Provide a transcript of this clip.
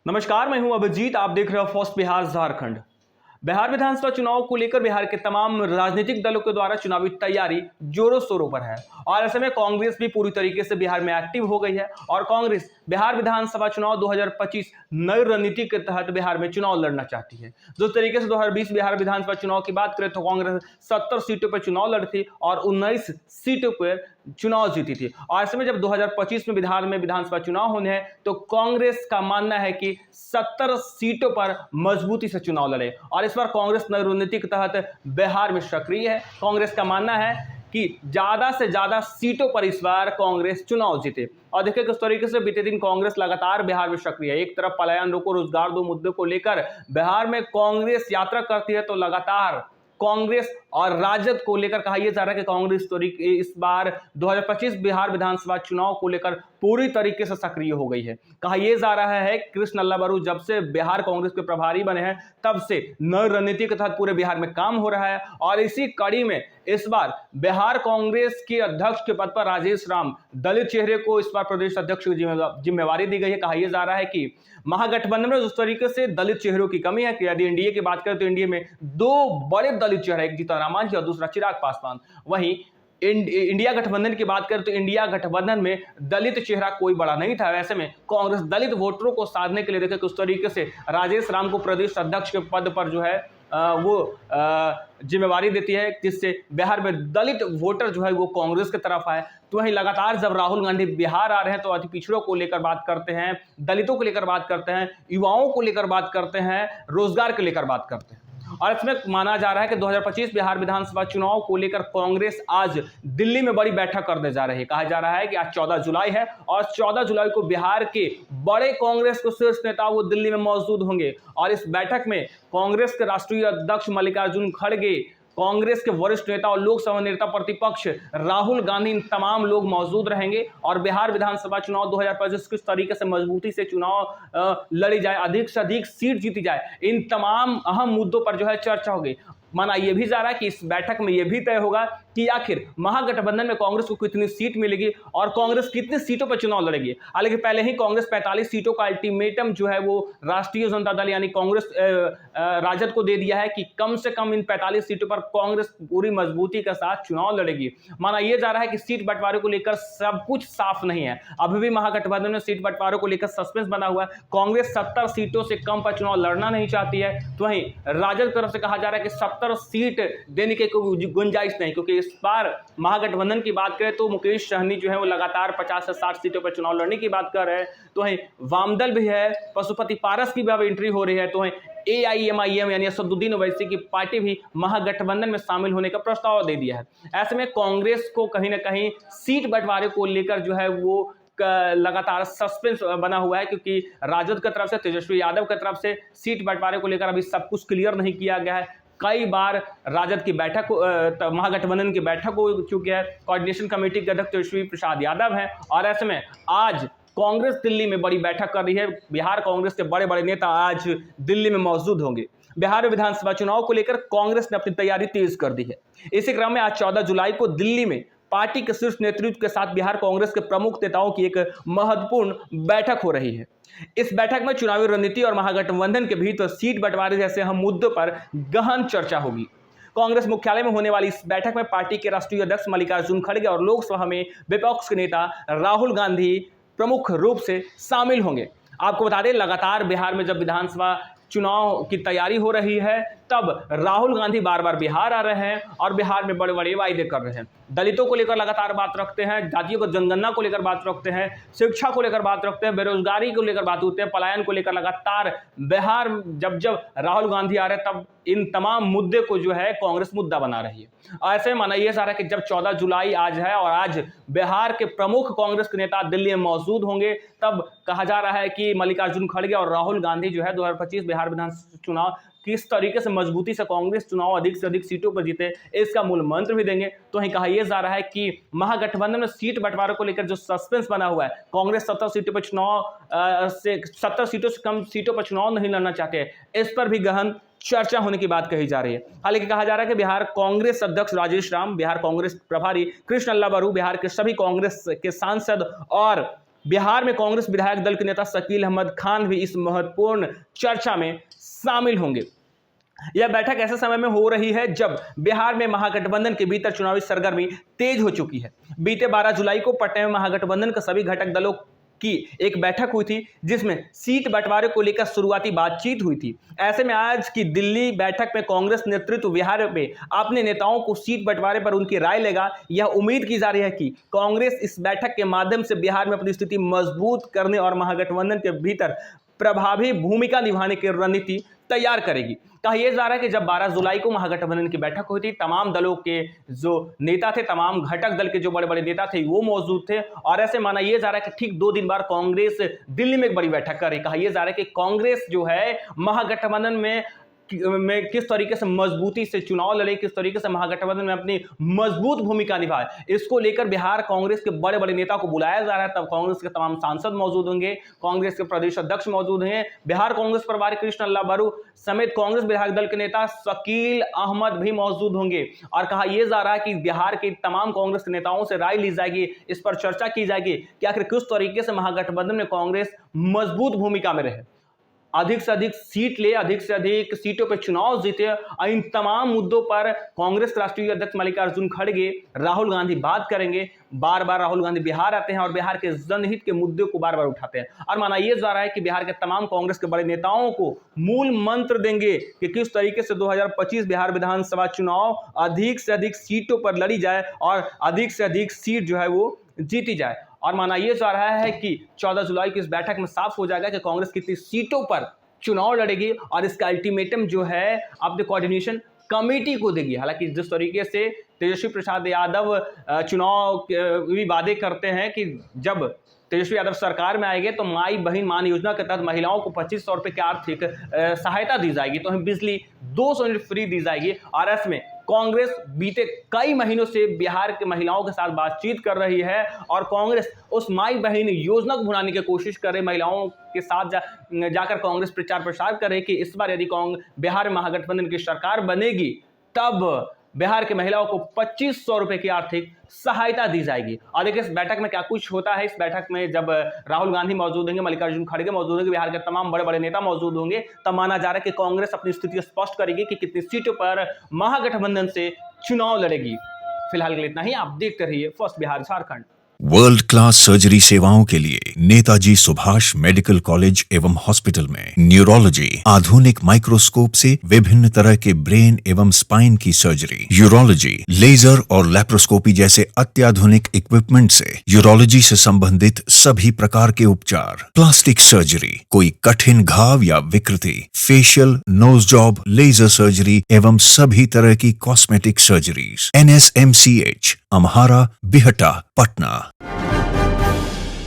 नमस्कार, मैं हूं अभिजीत। आप देख रहे हो फर्स्ट बिहार झारखंड। बिहार विधानसभा चुनाव को लेकर बिहार के तमाम राजनीतिक दलों के द्वारा चुनावी तैयारी जोरों शोरों पर है और ऐसे में कांग्रेस भी पूरी तरीके से बिहार में एक्टिव हो गई है और कांग्रेस बिहार विधानसभा चुनाव 2025 नई रणनीति के तहत बिहार में चुनाव लड़ना चाहती है। जिस तरीके से 2020 बिहार विधानसभा चुनाव की बात करें तो कांग्रेस 70 सीटों पर चुनाव लड़ी थी और 19 सीटों पर चुनाव जीती थी और ऐसे में जब 2025 में बिहार में विधानसभा चुनाव होने हैं तो कांग्रेस का मानना है कि 70 सीटों पर मजबूती से चुनाव लड़े और इस बार कांग्रेस नई रणनीति के तहत बिहार में सक्रिय है। कांग्रेस का मानना है कि ज्यादा से ज्यादा सीटों पर इस बार कांग्रेस चुनाव जीते और देखिए किस तरीके से बीते दिन कांग्रेस लगातार बिहार में सक्रिय है। एक तरफ पलायन रोको रोजगार दो मुद्दे को लेकर बिहार में कांग्रेस यात्रा करती है तो लगातार कांग्रेस और राजद को लेकर कहा यह जा रहा है कि कांग्रेस इस बार 2025 बिहार विधानसभा चुनाव को लेकर पूरी तरीके से सक्रिय हो गई है। कहा यह जा रहा है कृष्ण लल्लाबरू जब से बिहार कांग्रेस के प्रभारी बने हैं तब से नई रणनीति के तहत पूरे बिहार में काम हो रहा है और इसी कड़ी में इस बार बिहार कांग्रेस के अध्यक्ष के पद पर राजेश राम दलित चेहरे को इस बार प्रदेश अध्यक्ष की जिम्मेवारी दी गई है। कहा यह जा रहा है कि महागठबंधन में उस तरीके से दलित चेहरों की कमी है कि यदि एनडीए की बात करें तो एनडीए में दो बड़े दलित चेहरे, एक जीतन मांझी और दूसरा चिराग पासवान। वहीं इंडिया गठबंधन की बात करें तो इंडिया गठबंधन में दलित चेहरा कोई बड़ा नहीं था। वैसे में कांग्रेस दलित वोटरों को साधने के लिए देखे किस तरीके से राजेश राम को प्रदेश अध्यक्ष के पद पर जो है वो जिम्मेवारी देती है जिससे बिहार में दलित वोटर जो है वो कांग्रेस की तरफ आए। तो वहीं लगातार जब राहुल गांधी बिहार आ रहे हैं तो अति पिछड़ों को लेकर बात करते हैं, दलितों को लेकर बात करते हैं, युवाओं को लेकर बात करते हैं, रोजगार को लेकर बात करते हैं और इसमें माना जा रहा है कि 2025 बिहार विधानसभा चुनाव को लेकर कांग्रेस आज दिल्ली में बड़ी बैठक करने जा रही है। कहा जा रहा है कि आज 14 जुलाई है और 14 जुलाई को बिहार के बड़े कांग्रेस के शीर्ष नेता वो दिल्ली में मौजूद होंगे और इस बैठक में कांग्रेस के राष्ट्रीय अध्यक्ष मल्लिकार्जुन खड़गे, कांग्रेस के वरिष्ठ नेता और लोकसभा नेता प्रतिपक्ष राहुल गांधी, इन तमाम लोग मौजूद रहेंगे और बिहार विधानसभा चुनाव 2025 किस तरीके से मजबूती से चुनाव लड़ी जाए, अधिक से अधिक सीट जीती जाए, इन तमाम अहम मुद्दों पर जो है चर्चा होगी। माना यह भी जा रहा है कि इस बैठक में यह भी तय होगा कि आखिर महागठबंधन में कांग्रेस को कितनी सीट मिलेगी और कांग्रेस कितनी सीटों पर चुनाव लड़ेगी। हालांकि पहले ही कांग्रेस 45 सीटों का अल्टीमेटम जो है वो राष्ट्रीय जनता दल यानी कांग्रेस राजद को दे दिया है कि कम से कम इन 45 सीटों पर कांग्रेस पूरी मजबूती के साथ चुनाव लड़ेगी। माना यह जा रहा है कि सीट बंटवारे को लेकर सब कुछ साफ नहीं है, अभी भी महागठबंधन में सीट बंटवारे को लेकर सस्पेंस बना हुआ है। कांग्रेस 70 सीटों से कम पर चुनाव लड़ना नहीं चाहती है तो वहीं राजद की तरफ से कहा जा रहा है कि 70 सीट देने की कोई गुंजाइश नहीं, क्योंकि इस बार महागठबंधन की बात करें तो मुकेश सहनी जो है वो लगातार 50 से 60 सीटों पर चुनाव लड़ने की बात कर रहे हैं। तो वहीं वामदल भी है, पशुपति पारस की भी एंट्री हो रही है। तो वहीं AIMIM यानी असदुद्दीन ओवैसी की पार्टी भी महागठबंधन में शामिल होने का प्रस्ताव दे दिया है। ऐसे में कांग्रेस को कहीं ना कहीं सीट बंटवारे को लेकर जो है वो लगातार सस्पेंस बना हुआ है, क्योंकि राजद की तरफ से, तेजस्वी यादव की तरफ से सीट बंटवारे को लेकर अभी सब कुछ क्लियर नहीं किया गया है। कई बार राजद की बैठक महागठबंधन की बैठक हो चुकी है, कोऑर्डिनेशन कमेटी के अध्यक्ष तेजस्वी प्रसाद यादव हैं और ऐसे में आज कांग्रेस दिल्ली में बड़ी बैठक कर रही है। बिहार कांग्रेस के बड़े बड़े नेता आज दिल्ली में मौजूद होंगे। बिहार विधानसभा चुनाव को लेकर कांग्रेस ने अपनी तैयारी तेज कर दी है। इसी क्रम में आज 14 जुलाई को दिल्ली में पार्टी के शीर्ष नेतृत्व के साथ बिहार कांग्रेस के प्रमुख नेताओं की एक महत्वपूर्ण बैठक हो रही है। इस बैठक में चुनावी रणनीति और महागठबंधन के भीतर सीट बंटवारे जैसे अहम मुद्दों पर गहन चर्चा होगी। कांग्रेस मुख्यालय में होने वाली इस बैठक में पार्टी के राष्ट्रीय अध्यक्ष मल्लिकार्जुन खड़गे और लोकसभा में विपक्ष के नेता राहुल गांधी प्रमुख रूप से शामिल होंगे। आपको बता दें, लगातार बिहार में जब विधानसभा चुनाव की तैयारी हो रही है तब राहुल गांधी बार बार बिहार आ रहे हैं और बिहार में बड़े बड़े वायदे कर रहे हैं। दलितों को लेकर लगातार बात रखते हैं, जातियों को जनगणना को लेकर बात रखते हैं, शिक्षा को लेकर बात रखते हैं, बेरोजगारी को लेकर बात होते हैं, पलायन को लेकर लगातार बिहार जब जब राहुल गांधी आ रहे हैं तब इन तमाम मुद्दे को जो है कांग्रेस मुद्दा बना रही है। ऐसे माना यह जा रहा है कि जब 14 जुलाई आज है और आज बिहार के प्रमुख कांग्रेस के नेता दिल्ली में मौजूद होंगे, तब कहा जा रहा है कि मल्लिकार्जुन खड़गे और राहुल गांधी जो है 2025 बिहार विधानसभा चुनाव किस तरीके से मजबूती से कांग्रेस चुनाव अधिक से अधिक सीटों पर जीते, इसका मूल मंत्र भी देंगे। तो वहीं कहा यह जा रहा है कि महागठबंधन में सीट बंटवारे को लेकर जो सस्पेंस बना हुआ है, कांग्रेस 70 सीटों पर चुनाव से 70 सीटों से कम सीटों पर चुनाव नहीं लड़ना चाहते, इस पर भी गहन चर्चा होने की बात कही जा रही है। हालांकि कहा जा रहा है कि बिहार कांग्रेस अध्यक्ष राजेश राम, बिहार कांग्रेस प्रभारी कृष्ण लल्लाबरू, बिहार के सभी कांग्रेस के सांसद और बिहार में कांग्रेस विधायक दल के नेता शकील अहमद खान भी इस महत्वपूर्ण चर्चा में शामिल होंगे। यह बैठक ऐसे समय में हो रही है जब बिहार में महागठबंधन के भीतर चुनावी सरगर्मी तेज हो चुकी है। बीते 12 जुलाई को पटना में महागठबंधन के सभी घटक दलों की एक बैठक हुई थी, जिसमें सीट बंटवारे को लेकर शुरुआती बातचीत हुई थी। ऐसे में आज की दिल्ली बैठक में कांग्रेस नेतृत्व बिहार में अपने नेताओं को सीट बंटवारे पर उनकी राय लेगा। यह उम्मीद की जा रही है कि कांग्रेस इस बैठक के माध्यम से बिहार में अपनी स्थिति मजबूत करने और महागठबंधन के भीतर प्रभावी भूमिका निभाने की रणनीति तैयार करेगी। कहा यह जा रहा है कि जब 12 जुलाई को महागठबंधन की बैठक हुई थी, तमाम दलों के जो नेता थे, तमाम घटक दल के जो बड़े बड़े नेता थे, वो मौजूद थे। और ऐसे माना यह जा रहा है कि ठीक 2 दिन बाद कांग्रेस दिल्ली में एक बड़ी बैठक कर रही। कहा यह जा रहा है कि कांग्रेस जो है महागठबंधन में किस तरीके से मजबूती से चुनाव लड़े, किस तरीके से महागठबंधन में अपनी मजबूत भूमिका निभाए, इसको लेकर बिहार कांग्रेस के बड़े बड़े नेता को बुलाया जा रहा है। तब कांग्रेस के तमाम सांसद मौजूद होंगे, कांग्रेस के प्रदेश अध्यक्ष मौजूद हैं, बिहार कांग्रेस प्रभारी कृष्ण अल्लाह बरू समेत कांग्रेस विधायक दल के नेता शकील अहमद भी मौजूद होंगे। और कहा यह जा रहा है कि बिहार के तमाम कांग्रेस के नेताओं से राय ली जाएगी, इस पर चर्चा की जाएगी कि आखिर किस तरीके से महागठबंधन में कांग्रेस मजबूत भूमिका में रहे, अधिक से अधिक सीट ले, अधिक से अधिक सीटों पर चुनाव जीते। और इन तमाम मुद्दों पर कांग्रेस के राष्ट्रीय अध्यक्ष मल्लिकार्जुन खड़गे, राहुल गांधी बात करेंगे। बार बार राहुल गांधी बिहार आते हैं और बिहार के जनहित के मुद्दे को बार बार उठाते हैं। और माना यह जा रहा है कि बिहार के तमाम कांग्रेस के बड़े नेताओं को मूल मंत्र देंगे कि किस तरीके से 2025 बिहार विधानसभा चुनाव अधिक से अधिक सीटों पर लड़ी जाए और अधिक से अधिक सीट जो है वो जीती जाए। और माना यह जा रहा है कि 14 जुलाई की इस बैठक में साफ हो जाएगा कि कांग्रेस कितनी सीटों पर चुनाव लड़ेगी और इसका अल्टीमेटम जो है अपने कोऑर्डिनेशन कमेटी को देगी। हालांकि जिस तरीके से तेजस्वी प्रसाद यादव चुनाव भी वादे करते हैं कि जब तेजस्वी यादव सरकार में आएंगे तो माई बहन मान योजना के तहत महिलाओं को 2500 रुपये की आर्थिक सहायता दी जाएगी, तो हमें बिजली 200 यूनिट फ्री दी जाएगी। और इसमें कांग्रेस बीते कई महीनों से बिहार के महिलाओं के साथ बातचीत कर रही है और कांग्रेस उस माई बहन योजना को भुनाने की कोशिश कर रही। महिलाओं के साथ जाकर कांग्रेस प्रचार प्रसार करे कि इस बार यदि बिहार में महागठबंधन की सरकार बनेगी तब बिहार के महिलाओं को 2500 रुपये की आर्थिक सहायता दी जाएगी। और देखिए इस बैठक में क्या कुछ होता है। इस बैठक में जब राहुल गांधी मौजूद होंगे, मल्लिकार्जुन खड़गे मौजूद होंगे, बिहार के तमाम बड़े बड़े नेता मौजूद होंगे, तब माना जा रहा है कि कांग्रेस अपनी स्थिति स्पष्ट करेगी कि कितनी सीटों पर महागठबंधन से चुनाव लड़ेगी। फिलहाल के लिए इतना ही। आप देखते रहिए first Bihar Jharkhand. World class surgery सेवाओं के लिए नेताजी सुभाष मेडिकल कॉलेज एवं हॉस्पिटल में न्यूरोलॉजी, आधुनिक माइक्रोस्कोप से विभिन्न तरह के ब्रेन एवं स्पाइन की सर्जरी, यूरोलॉजी, लेजर और लैप्रोस्कोपी जैसे अत्याधुनिक इक्विपमेंट से यूरोलॉजी से संबंधित सभी प्रकार के उपचार, प्लास्टिक सर्जरी, कोई कठिन घाव या विकृति, facial, nose job, laser surgery एवं सभी तरह की cosmetic surgeries. NSMCH, Amhara, Bihta, Patna.